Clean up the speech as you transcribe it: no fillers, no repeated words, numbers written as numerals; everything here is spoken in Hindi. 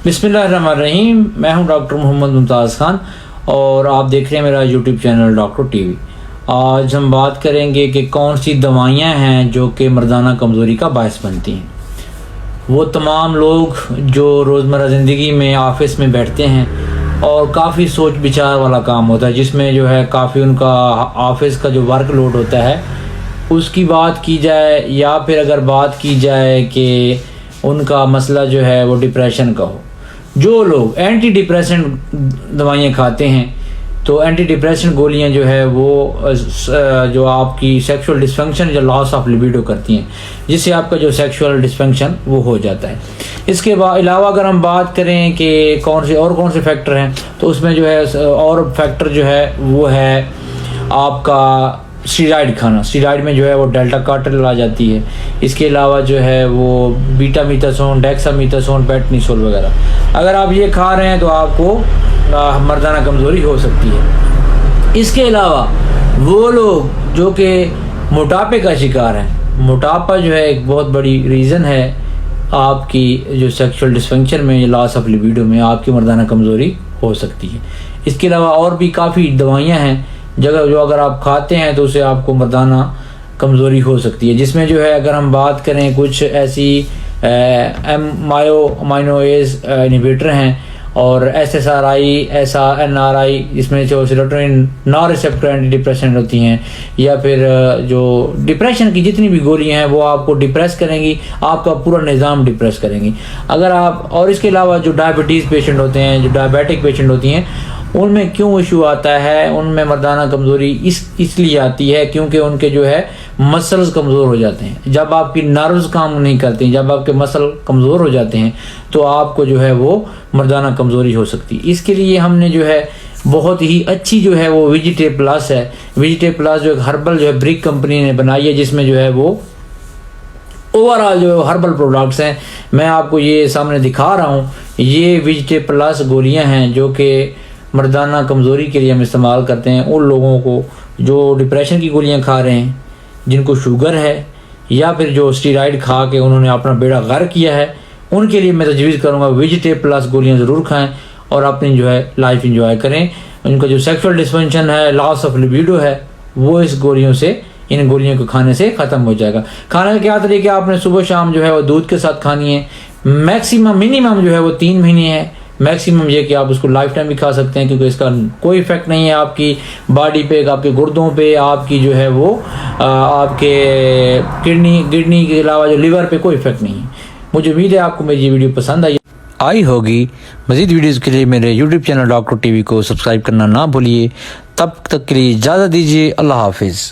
बिस्मिल्लाहिर्रहमानिर्रहीम। मैं हूं डॉक्टर मोहम्मद मुमताज़ खान और आप देख रहे हैं मेरा यूट्यूब चैनल डॉक्टर टीवी। आज हम बात करेंगे कि कौन सी दवाइयां हैं जो कि मर्दाना कमज़ोरी का बायस बनती हैं। वो तमाम लोग जो रोज़मर्रा ज़िंदगी में ऑफिस में बैठते हैं और काफ़ी सोच विचार वाला काम होता है, जिसमें जो है काफ़ी उनका ऑफिस का जो वर्कलोड होता है उसकी बात की जाए, या फिर अगर बात की जाए कि उनका मसला जो है वो डिप्रेशन का हो। जो लोग एंटी डिप्रेसेंट दवाइयाँ खाते हैं तो एंटी डिप्रेसेंट गोलियाँ जो है वो जो आपकी सेक्सुअल डिस्फंक्शन या लॉस ऑफ लिबिडो करती हैं, जिससे आपका जो सेक्सुअल डिस्फंक्शन वो हो जाता है। इसके अलावा अगर हम बात करें कि कौन से फैक्टर हैं, तो उसमें जो है और फैक्टर जो है वो है आपका स्टीरॉयड खाना। स्टीरॉयड में जो है वो डेल्टा कार्टेल आ जाती है। इसके अलावा जो है वो बीटामीथासोन, डेक्सामीथासोन, पेटनीसोल वगैरह अगर आप ये खा रहे हैं तो आपको मर्दाना कमज़ोरी हो सकती है। इसके अलावा वो लोग जो कि मोटापे का शिकार हैं, मोटापा जो है एक बहुत बड़ी रीज़न है आपकी जो सेक्सुअल डिस्फंक्शन में, लॉस ऑफ लिबिडो में आपकी मर्दाना कमज़ोरी हो सकती है। इसके अलावा और भी काफ़ी दवाइयाँ हैं जो अगर आप खाते हैं तो उससे आपको मर्दाना कमज़ोरी हो सकती है, जिसमें जो है अगर हम बात करें कुछ ऐसी अमाइनो एज इनहिबिटर हैं और SSRI, NRI, इसमें जो serotonin non receptor anti depressant होती हैं, या फिर जो डिप्रेशन की जितनी भी गोलियां हैं वो आपको डिप्रेस करेंगी, आपका पूरा निज़ाम डिप्रेस करेंगी। अगर आप और इसके अलावा जो डायबिटीज़ पेशेंट होते हैं, जो डायबिटिक पेशेंट होती हैं, उनमें क्यों इशू आता है, उनमें मर्दाना कमज़ोरी इसलिए आती है क्योंकि उनके जो है मसल्स कमज़ोर हो जाते हैं। जब आपकी नर्व्स काम नहीं करती, जब आपके मसल कमज़ोर हो जाते हैं तो आपको जो है वो मर्दाना कमज़ोरी हो सकती है। इसके लिए हमने जो है बहुत ही अच्छी जो है वो वेजिटे प्लस है। वेजिटे प्लस जो एक हर्बल जो है ब्रिक कंपनी ने बनाई है, जिसमें जो है वो ओवरऑल जो हर्बल प्रोडक्ट्स हैं, मैं आपको ये सामने दिखा रहा हूँ। ये वेजिटे प्लस गोलियाँ हैं जो कि मर्दाना कमज़ोरी के लिए हम इस्तेमाल करते हैं। उन लोगों को जो डिप्रेशन की गोलियां खा रहे हैं, जिनको शुगर है, या फिर जो स्टीरॉयड खा के उन्होंने अपना बेड़ा गर्क किया है, उनके लिए मैं तजवीज़ करूंगा वेजिटे प्लस गोलियां ज़रूर खाएं और अपनी जो है लाइफ इंजॉय करें। उनका जो सेक्सुअल डिस्फंक्शन है, लॉस ऑफ लिबिडो है, वो इस गोलियों से, इन गोलियों को खाने से ख़त्म हो जाएगा। खाने का क्या तरीका, आपने सुबह शाम जो है वो दूध के साथ खानी है। मैक्सिमम मिनिमम जो है वो 3 महीने है, मैक्सिमम ये कि आप उसको लाइफ टाइम भी खा सकते हैं, क्योंकि इसका कोई इफेक्ट नहीं है आपकी बॉडी पे, आपके गुर्दों पे, आपकी जो है वो आपके किडनी के अलावा जो लिवर पे कोई इफेक्ट नहीं है। मुझे उम्मीद है आपको मेरी ये वीडियो पसंद आई होगी। मज़ीद वीडियोज़ के लिए मेरे यूट्यूब चैनल डॉक्टर टीवी को सब्सक्राइब करना ना भूलिए। तब तक के लिए इजाज़त दीजिए। अल्लाह हाफिज़।